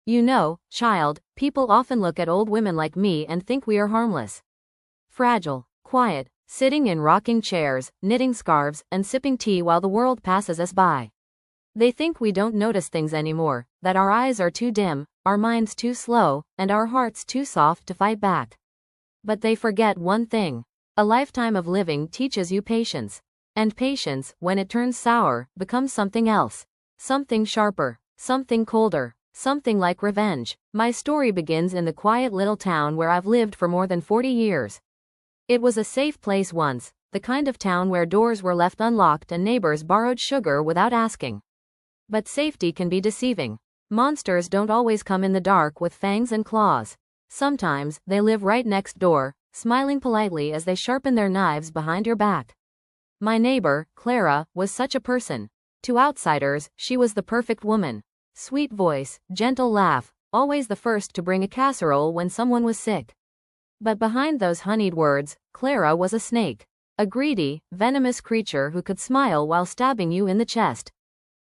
You know, child, people often look at old women like me and think we are harmless. Fragile, quiet, sitting in rocking chairs, knitting scarves, and sipping tea while the world passes us by. They think we don't notice things anymore, that our eyes are too dim, our minds too slow, and our hearts too soft to fight back. But they forget one thing. A lifetime of living teaches you patience. And patience, when it turns sour, becomes something else. Something sharper, something colder, something like revenge. My story begins in the quiet little town where I've lived for more than 40 years. It was a safe place once, the kind of town where doors were left unlocked and neighbors borrowed sugar without asking. But safety can be deceiving. Monsters don't always come in the dark with fangs and claws. Sometimes, they live right next door, smiling politely as they sharpen their knives behind your back. My neighbor, Clara, was such a person. To outsiders, she was the perfect woman. Sweet voice, gentle laugh, always the first to bring a casserole when someone was sick. But behind those honeyed words, Clara was a snake. A greedy, venomous creature who could smile while stabbing you in the chest.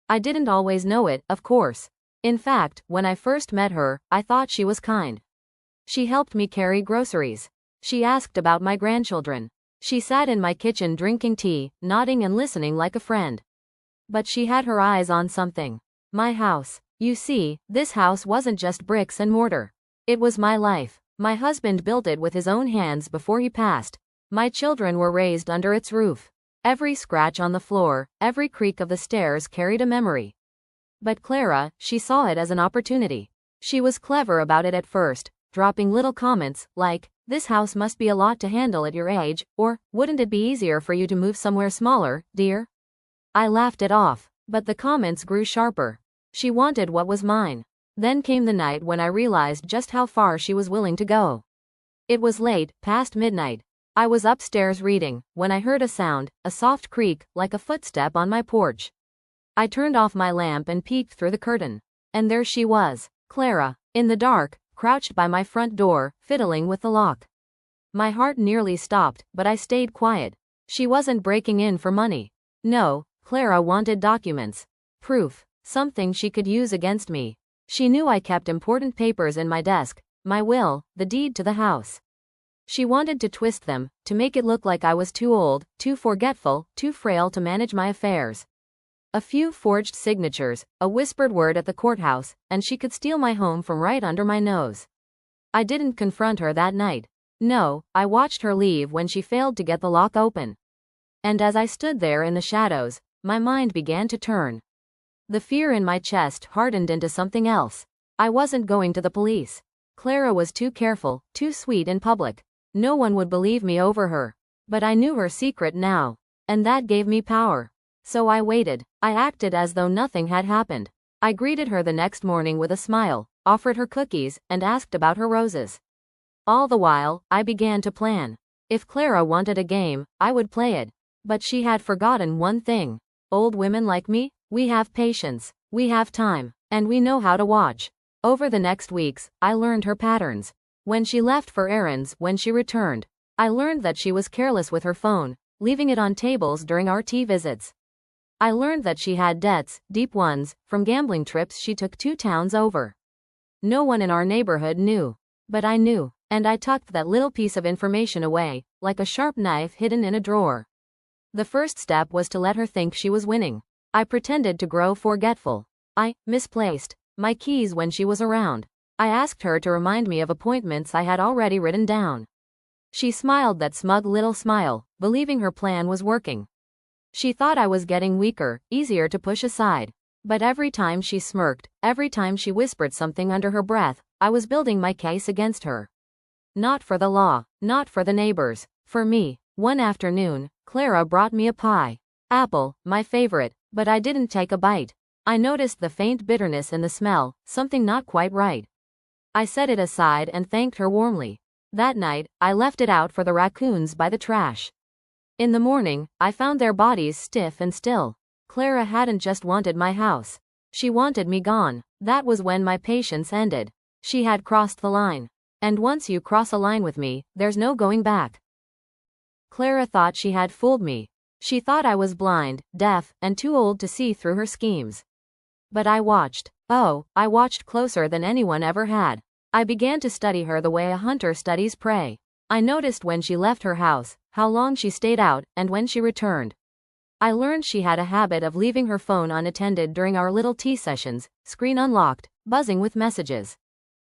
I didn't always know it, of course. In fact, when I first met her, I thought she was kind. She helped me carry groceries. She asked about my grandchildren. She sat in my kitchen drinking tea, nodding and listening like a friend. But she had her eyes on something. My house. You see, this house wasn't just bricks and mortar. It was my life. My husband built it with his own hands before he passed. My children were raised under its roof. Every scratch on the floor, every creak of the stairs carried a memory. But Clara, she saw it as an opportunity. She was clever about it at first, dropping little comments like, "This house must be a lot to handle at your age," or, "Wouldn't it be easier for you to move somewhere smaller, dear?" I laughed it off, but the comments grew sharper. She wanted what was mine. Then came the night when I realized just how far she was willing to go. It was late, past midnight. I was upstairs reading, when I heard a sound, a soft creak, like a footstep on my porch. I turned off my lamp and peeked through the curtain. And there she was, Clara, in the dark, crouched by my front door, fiddling with the lock. My heart nearly stopped, but I stayed quiet. She wasn't breaking in for money. No, Clara wanted documents. Proof. Something she could use against me. She knew I kept important papers in my desk, my will, the deed to the house. She wanted to twist them, to make it look like I was too old, too forgetful, too frail to manage my affairs. A few forged signatures, a whispered word at the courthouse, and she could steal my home from right under my nose. I didn't confront her that night. No, I watched her leave when she failed to get the lock open. And as I stood there in the shadows, my mind began to turn. The fear in my chest hardened into something else. I wasn't going to the police. Clara was too careful, too sweet in public. No one would believe me over her. But I knew her secret now. And that gave me power. So I waited. I acted as though nothing had happened. I greeted her the next morning with a smile, offered her cookies, and asked about her roses. All the while, I began to plan. If Clara wanted a game, I would play it. But she had forgotten one thing. Old women like me, we have patience, we have time, and we know how to watch. Over the next weeks, I learned her patterns. When she left for errands, when she returned. I learned that she was careless with her phone, leaving it on tables during our tea visits. I learned that she had debts, deep ones, from gambling trips she took 2 towns over. No one in our neighborhood knew. But I knew, and I tucked that little piece of information away, like a sharp knife hidden in a drawer. The first step was to let her think she was winning. I pretended to grow forgetful. I misplaced my keys when she was around. I asked her to remind me of appointments I had already written down. She smiled that smug little smile, believing her plan was working. She thought I was getting weaker, easier to push aside. But every time she smirked, every time she whispered something under her breath, I was building my case against her. Not for the law, not for the neighbors, for me. One afternoon, Clara brought me a pie. Apple, my favorite, but I didn't take a bite. I noticed the faint bitterness in the smell, something not quite right. I set it aside and thanked her warmly. That night, I left it out for the raccoons by the trash. In the morning, I found their bodies stiff and still. Clara hadn't just wanted my house. She wanted me gone. That was when my patience ended. She had crossed the line. And once you cross a line with me, there's no going back. Clara thought she had fooled me. She thought I was blind, deaf, and too old to see through her schemes. But I watched. Oh, I watched closer than anyone ever had. I began to study her the way a hunter studies prey. I noticed when she left her house, how long she stayed out, and when she returned. I learned she had a habit of leaving her phone unattended during our little tea sessions, screen unlocked, buzzing with messages.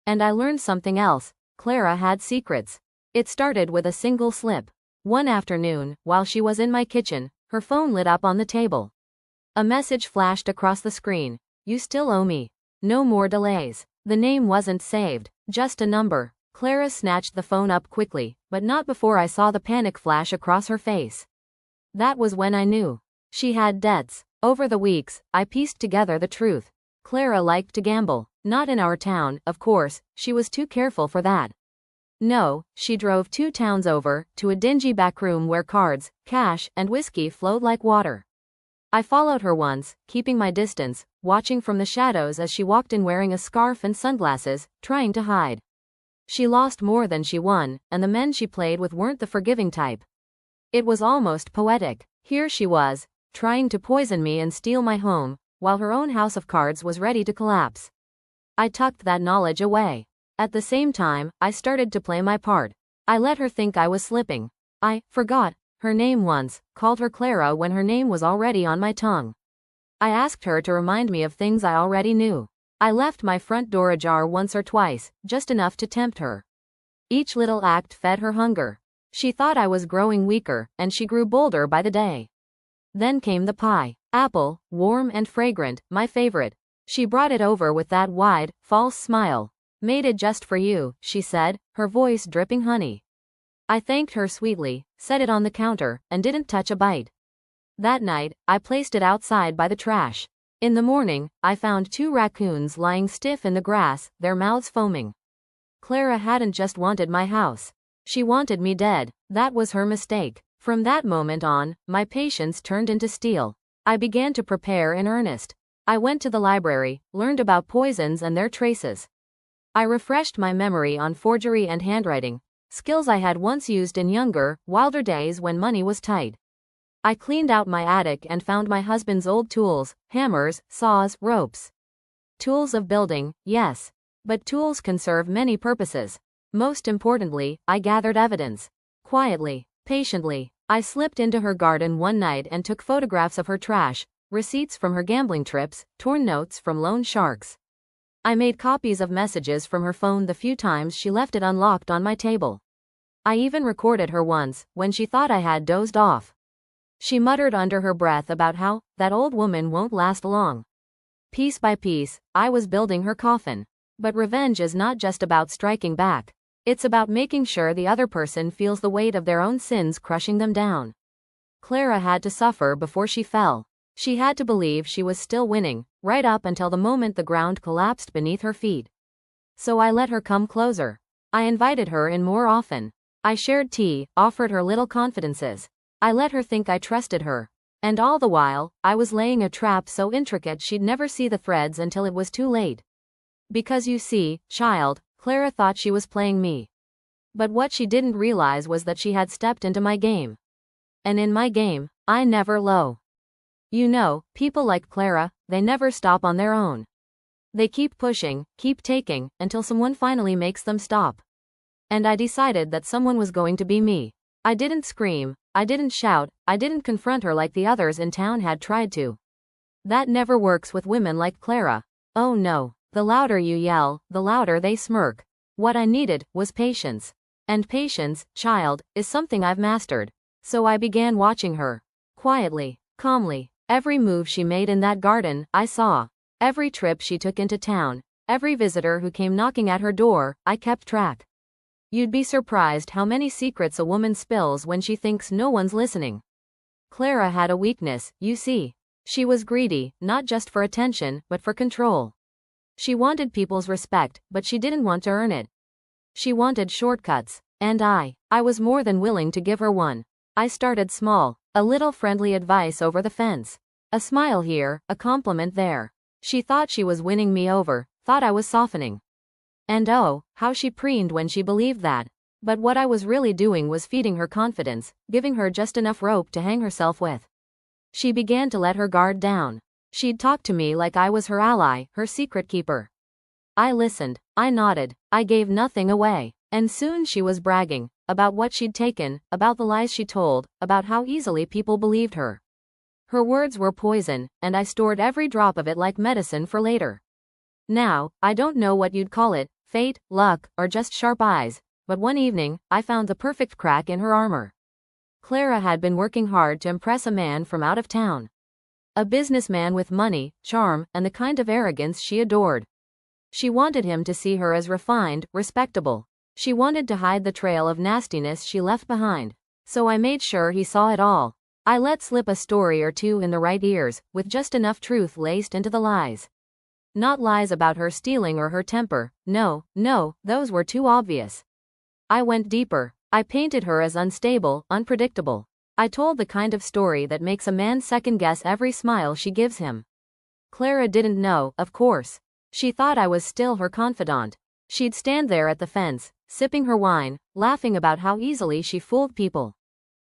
And I learned something else. Clara had secrets. It started with a single slip. One afternoon, while she was in my kitchen, her phone lit up on the table. A message flashed across the screen. "You still owe me. No more delays." The name wasn't saved, just a number. Clara snatched the phone up quickly, but not before I saw the panic flash across her face. That was when I knew. She had debts. Over the weeks, I pieced together the truth. Clara liked to gamble. Not in our town, of course, she was too careful for that. No, she drove 2 towns over, to a dingy back room where cards, cash, and whiskey flowed like water. I followed her once, keeping my distance, watching from the shadows as she walked in wearing a scarf and sunglasses, trying to hide. She lost more than she won, and the men she played with weren't the forgiving type. It was almost poetic. Here she was, trying to poison me and steal my home, while her own house of cards was ready to collapse. I tucked that knowledge away. At the same time, I started to play my part. I let her think I was slipping. I forgot her name once, called her Clara when her name was already on my tongue. I asked her to remind me of things I already knew. I left my front door ajar once or twice, just enough to tempt her. Each little act fed her hunger. She thought I was growing weaker, and she grew bolder by the day. Then came the pie. Apple, warm and fragrant, my favorite. She brought it over with that wide, false smile. "Made it just for you," she said, her voice dripping honey. I thanked her sweetly, set it on the counter, and didn't touch a bite. That night, I placed it outside by the trash. In the morning, I found 2 raccoons lying stiff in the grass, their mouths foaming. Clara hadn't just wanted my house. She wanted me dead. That was her mistake. From that moment on, my patience turned into steel. I began to prepare in earnest. I went to the library, learned about poisons and their traces. I refreshed my memory on forgery and handwriting, skills I had once used in younger, wilder days when money was tight. I cleaned out my attic and found my husband's old tools, hammers, saws, ropes. Tools of building, yes. But tools can serve many purposes. Most importantly, I gathered evidence. Quietly, patiently, I slipped into her garden one night and took photographs of her trash, receipts from her gambling trips, torn notes from loan sharks. I made copies of messages from her phone the few times she left it unlocked on my table. I even recorded her once, when she thought I had dozed off. She muttered under her breath about how that old woman won't last long. Piece by piece, I was building her coffin. But revenge is not just about striking back. It's about making sure the other person feels the weight of their own sins crushing them down. Clara had to suffer before she fell. She had to believe she was still winning, right up until the moment the ground collapsed beneath her feet. So I let her come closer. I invited her in more often. I shared tea, offered her little confidences. I let her think I trusted her. And all the while, I was laying a trap so intricate she'd never see the threads until it was too late. Because you see, child, Clara thought she was playing me. But what she didn't realize was that she had stepped into my game. And in my game, I never low. You know, people like Clara, they never stop on their own. They keep pushing, keep taking, until someone finally makes them stop. And I decided that someone was going to be me. I didn't scream, I didn't shout, I didn't confront her like the others in town had tried to. That never works with women like Clara. Oh no. The louder you yell, the louder they smirk. What I needed was patience. And patience, child, is something I've mastered. So I began watching her. Quietly, calmly. Every move she made in that garden, I saw. Every trip she took into town. Every visitor who came knocking at her door, I kept track. You'd be surprised how many secrets a woman spills when she thinks no one's listening. Clara had a weakness, you see. She was greedy, not just for attention, but for control. She wanted people's respect, but she didn't want to earn it. She wanted shortcuts. And I was more than willing to give her one. I started small, a little friendly advice over the fence. A smile here, a compliment there. She thought she was winning me over, thought I was softening. And oh, how she preened when she believed that. But what I was really doing was feeding her confidence, giving her just enough rope to hang herself with. She began to let her guard down. She'd talk to me like I was her ally, her secret keeper. I listened, I nodded, I gave nothing away. And soon she was bragging about what she'd taken, about the lies she told, about how easily people believed her. Her words were poison, and I stored every drop of it like medicine for later. Now, I don't know what you'd call it, fate, luck, or just sharp eyes, but one evening, I found the perfect crack in her armor. Clara had been working hard to impress a man from out of town. A businessman with money, charm, and the kind of arrogance she adored. She wanted him to see her as refined, respectable. She wanted to hide the trail of nastiness she left behind. So I made sure he saw it all. I let slip a story or two in the right ears, with just enough truth laced into the lies. Not lies about her stealing or her temper, no, those were too obvious. I went deeper. I painted her as unstable, unpredictable. I told the kind of story that makes a man second-guess every smile she gives him. Clara didn't know, of course. She thought I was still her confidant. She'd stand there at the fence, sipping her wine, laughing about how easily she fooled people.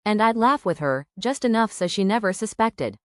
And I'd laugh with her, just enough so she never suspected.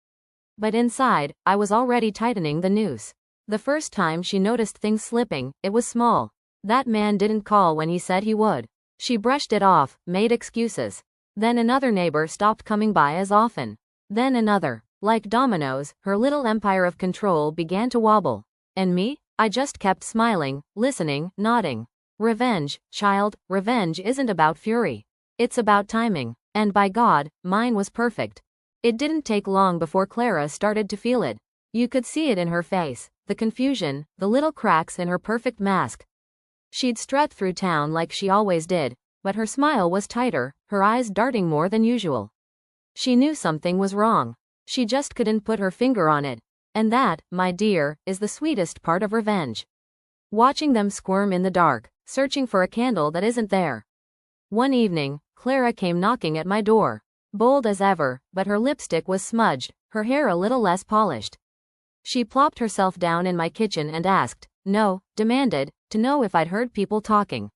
But inside, I was already tightening the noose. The first time she noticed things slipping, it was small. That man didn't call when he said he would. She brushed it off, made excuses. Then another neighbor stopped coming by as often. Then another. Like dominoes, her little empire of control began to wobble. And me? I just kept smiling, listening, nodding. Revenge, child, revenge isn't about fury. It's about timing. And by God, mine was perfect. It didn't take long before Clara started to feel it. You could see it in her face, the confusion, the little cracks in her perfect mask. She'd strut through town like she always did, but her smile was tighter, her eyes darting more than usual. She knew something was wrong. She just couldn't put her finger on it. And that, my dear, is the sweetest part of revenge. Watching them squirm in the dark, searching for a candle that isn't there. One evening, Clara came knocking at my door. Bold as ever, but her lipstick was smudged, her hair a little less polished. She plopped herself down in my kitchen and demanded, to know if I'd heard people talking.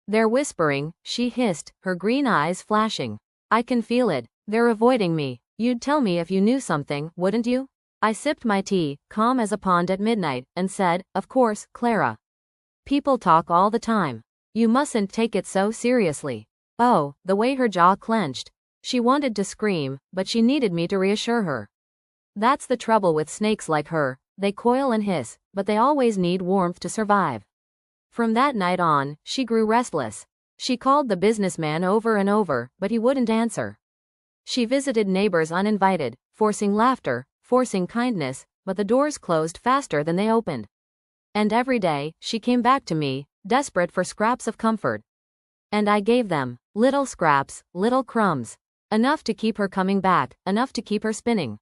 They're whispering, she hissed, her green eyes flashing. I can feel it. They're avoiding me. You'd tell me if you knew something, wouldn't you? I sipped my tea, calm as a pond at midnight, and said, of course, Clara. People talk all the time. You mustn't take it so seriously. Oh, the way her jaw clenched. She wanted to scream, but she needed me to reassure her. That's the trouble with snakes like her. They coil and hiss, but they always need warmth to survive. From that night on, she grew restless. She called the businessman over and over, but he wouldn't answer. She visited neighbors uninvited, forcing laughter, forcing kindness, but the doors closed faster than they opened. And every day, she came back to me, desperate for scraps of comfort. And I gave them. Little scraps, little crumbs. Enough to keep her coming back, enough to keep her spinning.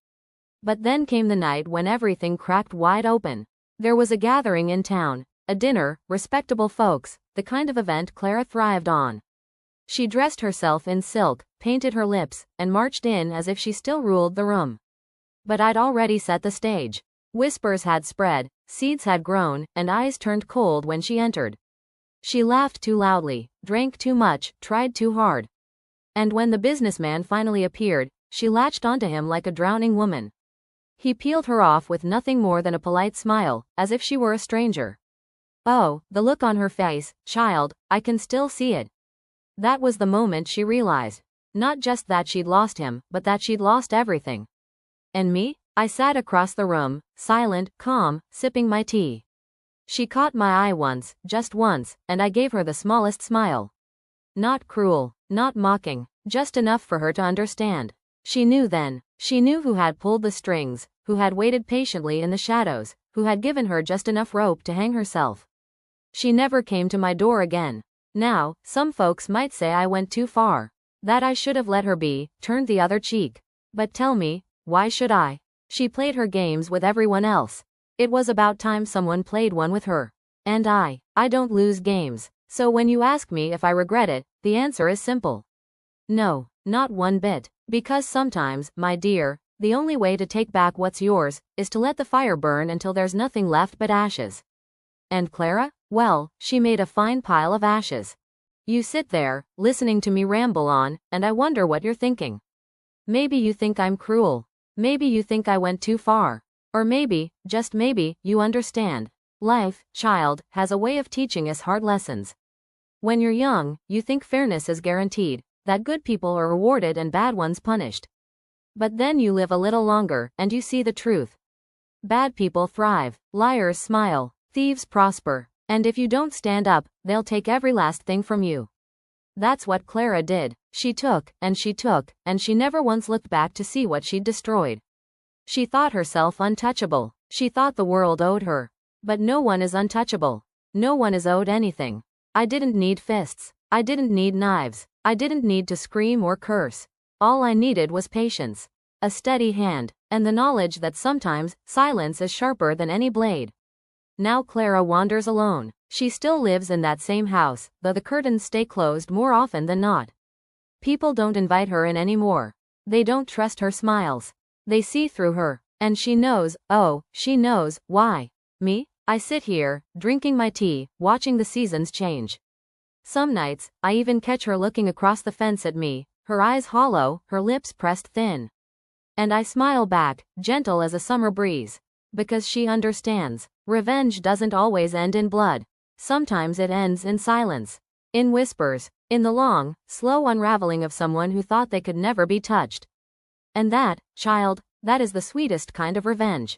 But then came the night when everything cracked wide open. There was a gathering in town, a dinner, respectable folks, the kind of event Clara thrived on. She dressed herself in silk, painted her lips, and marched in as if she still ruled the room. But I'd already set the stage. Whispers had spread, seeds had grown, and eyes turned cold when she entered. She laughed too loudly, drank too much, tried too hard. And when the businessman finally appeared, she latched onto him like a drowning woman. He peeled her off with nothing more than a polite smile, as if she were a stranger. Oh, the look on her face, child, I can still see it. That was the moment she realized. Not just that she'd lost him, but that she'd lost everything. And me? I sat across the room, silent, calm, sipping my tea. She caught my eye once, just once, and I gave her the smallest smile. Not cruel, not mocking, just enough for her to understand. She knew then. She knew who had pulled the strings, who had waited patiently in the shadows, who had given her just enough rope to hang herself. She never came to my door again. Now, some folks might say I went too far. That I should have let her be, turned the other cheek. But tell me, why should I? She played her games with everyone else. It was about time someone played one with her. And I don't lose games. So when you ask me if I regret it, the answer is simple. No, not one bit. Because sometimes, my dear, the only way to take back what's yours, is to let the fire burn until there's nothing left but ashes. And Clara? Well, she made a fine pile of ashes. You sit there, listening to me ramble on, and I wonder what you're thinking. Maybe you think I'm cruel. Maybe you think I went too far. Or maybe, just maybe, you understand. Life, child, has a way of teaching us hard lessons. When you're young, you think fairness is guaranteed, that good people are rewarded and bad ones punished. But then you live a little longer, and you see the truth. Bad people thrive, liars smile, thieves prosper, and if you don't stand up, they'll take every last thing from you. That's what Clara did. She took, and she never once looked back to see what she'd destroyed. She thought herself untouchable. She thought the world owed her. But no one is untouchable. No one is owed anything. I didn't need fists. I didn't need knives. I didn't need to scream or curse. All I needed was patience, a steady hand, and the knowledge that sometimes silence is sharper than any blade. Now Clara wanders alone. She still lives in that same house, though the curtains stay closed more often than not. People don't invite her in anymore. They don't trust her smiles. They see through her, and she knows, oh, she knows, why. Me? I sit here, drinking my tea, watching the seasons change. Some nights, I even catch her looking across the fence at me, her eyes hollow, her lips pressed thin. And I smile back, gentle as a summer breeze. Because she understands. Revenge doesn't always end in blood. Sometimes it ends in silence. In whispers. In the long, slow unraveling of someone who thought they could never be touched. And that, child, that is the sweetest kind of revenge.